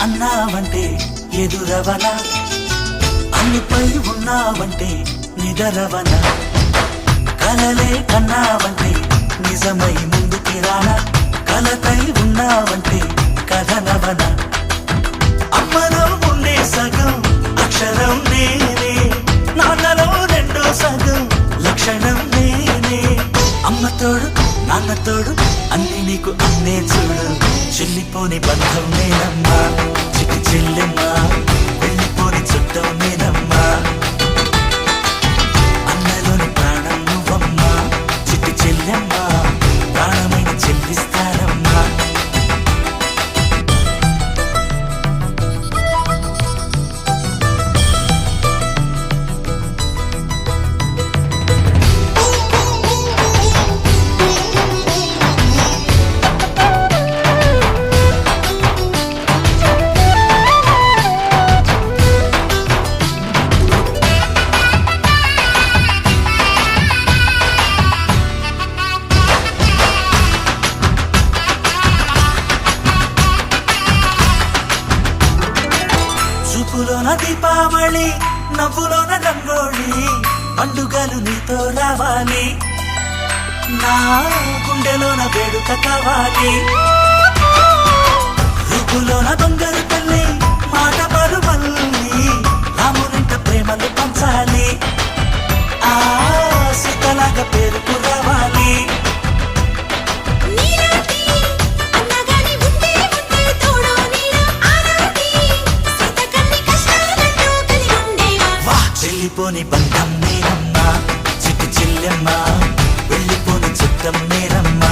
అన్నావంటే ఎదురవన, అన్నిపై ఉన్నావంటే నిదరవన, కలలే కన్నావంటే నిజమై ముందుకి రానా, కలతై ఉన్నావంటే కథనవన. అమ్మలో ఉండే సగం అక్షరం నేనే, నాన్నలో రెండో సగం లక్షణం నేనే. అమ్మతోడు నాన్నతోడు అన్ని నీకు అన్నే చూడు, చెల్లిపోని బంధం నేనమ్మా, చిట్టి చెల్లెమ్మా, వెళ్ళిపోని చుట్టం నేనమ్మా. అన్నలోని ప్రాణం నువ్వమ్మా, చిట్టి చెల్లెమ్మా, ప్రాణమైన చెల్లిస్తానమ్మా. చూపులోన దీపావళి, నవ్వులోన రంగోళి, పండుగలు నీతో రావాలి, నా గుండెలోన వేడుక కావాలి. రూపులోన దొంగలు తల్లి, మాట పరుమల్లి, రామునింట ప్రేమలు పంచాలి, ఆ సీతలాగా పేరుకు రావాలి. వెళ్ళిపోని బంధం నేనమ్మా, చిట్టి చెల్లెమ్మా, వెళ్ళిపోని చుట్టం నేనమ్మా.